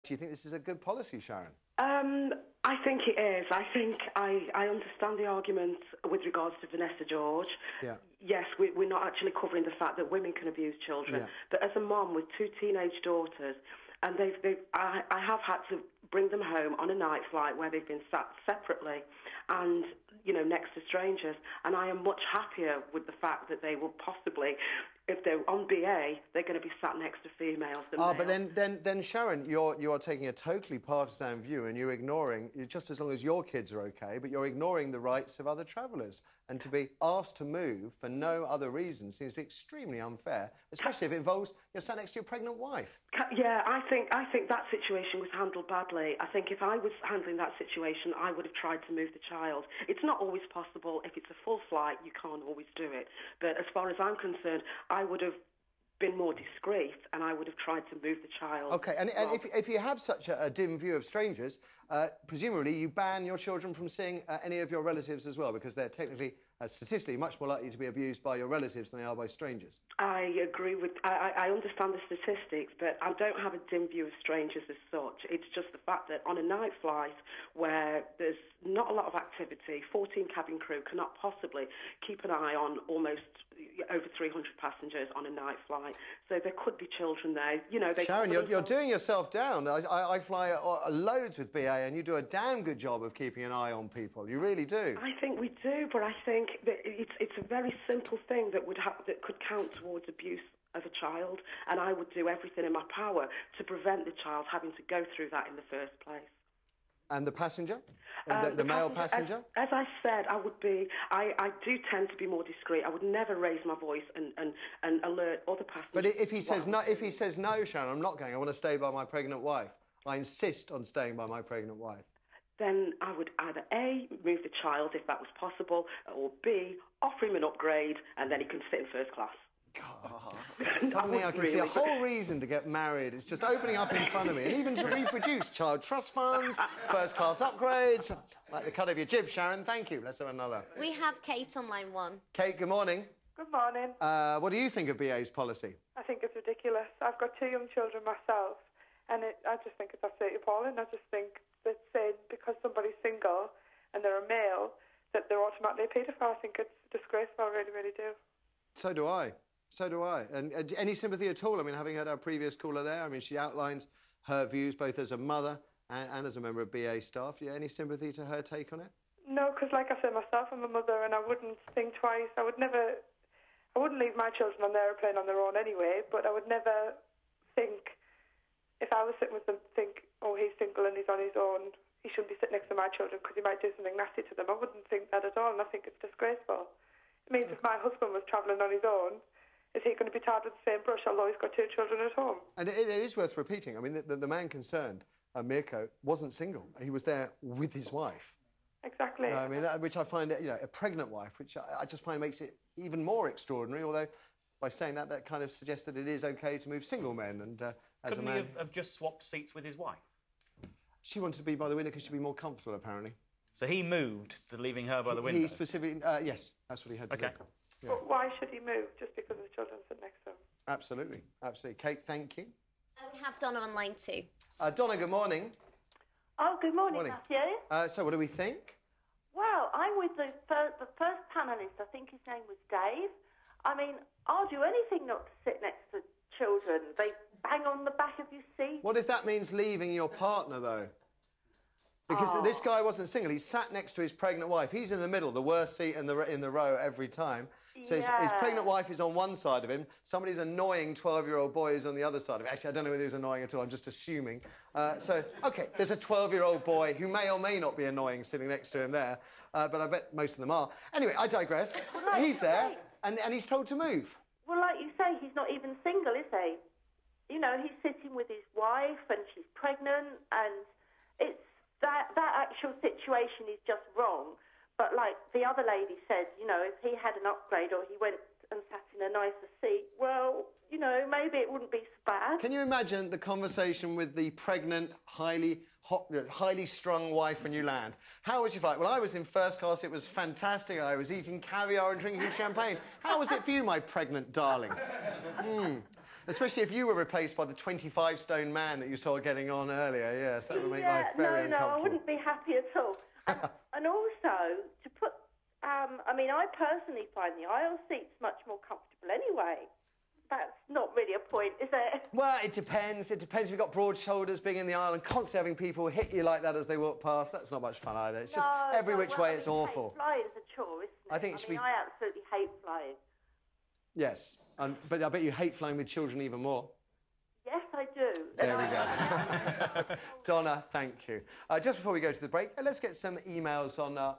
Do you think this is a good policy, Sharon? I think it is. I think I understand the argument with regards to Vanessa George. Yeah. Yes, we're not actually covering the fact that women can abuse children. Yeah. But as a mom with two teenage daughters, and I have had to bring them home on a night flight where they've been sat separately and, you know, next to strangers. And I am much happier with the fact that they will possibly, if they're on BA, they're going to be sat next to females than males. But then you are taking a totally partisan view, and you're ignoring, just as long as your kids are okay, but you're ignoring the rights of other travellers. And to be asked to move for no other reason seems to be extremely unfair, especially if it involves you're sat next to your pregnant wife. Yeah, I think that situation was handled badly. I think if I was handling that situation, I would have tried to move the child. It's not always possible. If it's a full flight, you can't always do it. But as far as I'm concerned, I would have been more discreet and I would have tried to move the child. OK, and if you have such a dim view of strangers, presumably you ban your children from seeing any of your relatives as well, because they're technically, statistically, much more likely to be abused by your relatives than they are by strangers. I agree with... I understand the statistics, but I don't have a dim view of strangers as such. It's just the fact that on a night flight where there's not a lot of activity, 14 cabin crew cannot possibly keep an eye on almost over 300 passengers on a night flight. So there could be children there. You know, Sharon, you're doing yourself down. I fly loads with BA, and you do a damn good job of keeping an eye on people. You really do. I think we do, but I think that it's a very simple thing that could count towards abuse of a child, and I would do everything in my power to prevent the child having to go through that in the first place. And the passenger? The male passenger? As I said, I do tend to be more discreet. I would never raise my voice and alert other passengers. But if he says no, Sharon, I'm not going. I want to stay by my pregnant wife. I insist on staying by my pregnant wife. Then I would either A, move the child if that was possible, or B, offer him an upgrade and then he can sit in first class. God. Suddenly I can see a whole reason to get married. It's just opening up in front of me. And even to reproduce child trust funds, first-class upgrades. Like the cut of your jib, Sharon. Thank you. Let's have another. We have Kate on line 1. Kate, good morning. Good morning. What do you think of BA's policy? I think it's ridiculous. I've got 2 young children myself, and I just think it's absolutely appalling. I just think that saying because somebody's single and they're a male, that they're automatically a paedophile. I think it's disgraceful, I really, really do. So do I. So do I. And any sympathy at all? I mean, having had our previous caller there, I mean, she outlines her views both as a mother and as a member of BA staff. Do you have any sympathy to her take on it? No, because like I said myself, I'm a mother and I wouldn't think twice. I wouldn't leave my children on the aeroplane on their own anyway, but I would never think, if I was sitting with them, think, oh, he's single and he's on his own, he shouldn't be sitting next to my children because he might do something nasty to them. I wouldn't think that at all, and I think it's disgraceful. It means if my husband was travelling on his own, is he going to be tarred with the same brush, although he's got 2 children at home? And it is worth repeating. I mean, the man concerned, Mirko, wasn't single. He was there with his wife. Exactly. I mean, which I find, you know, a pregnant wife, which I just find makes it even more extraordinary, although by saying that, that kind of suggests that it is OK to move single men. And as a man... Couldn't he have just swapped seats with his wife? She wanted to be by the window because she'd be more comfortable, apparently. So he moved to leaving her by the window? He specifically... yes, that's what he had to do. Yeah. But why should he move just because the children sit next to him? Absolutely, absolutely. Kate, thank you. We have Donna on line 2. Donna, good morning. Oh, good morning, Matthew. So what do we think? Well, I'm with the first panellist. I think his name was Dave. I mean, I'll do anything not to sit next to children. They bang on the back of your seat. What if that means leaving your partner, though? Because this guy wasn't single. He sat next to his pregnant wife. He's in the middle, the worst seat in the row every time. So his pregnant wife is on one side of him. Somebody's annoying 12-year-old boy is on the other side of him. Actually, I don't know whether he was annoying at all. I'm just assuming. OK, there's a 12-year-old boy who may or may not be annoying sitting next to him there. But I bet most of them are. Anyway, I digress. Well, he's there, and he's told to move. Well, like you say, he's not even single, is he? You know, he's sitting with his wife and she's pregnant, and it's... That actual situation is just wrong. But like the other lady said, you know, if he had an upgrade or he went and sat in a nicer seat, well, you know, maybe it wouldn't be so bad. Can you imagine the conversation with the pregnant, highly strung wife when you land? How was your flight? Well, I was in first class. It was fantastic. I was eating caviar and drinking champagne. How was it for you, my pregnant darling? Especially if you were replaced by the 25-stone man that you saw getting on earlier. Yes, that would make life very uncomfortable. No, I wouldn't be happy at all. And also, to put... I mean, I personally find the aisle seats much more comfortable anyway. That's not really a point, is it? Well, it depends. It depends if you've got broad shoulders, being in the aisle and constantly having people hit you like that as they walk past. That's not much fun either. It's just every which way it's awful. Flying's a chore, isn't it? I think it should be... I absolutely hate flying. Yes, but I bet you hate flying with children even more. Yes, I do. There we go. Donna, thank you. Just before we go to the break, let's get some emails on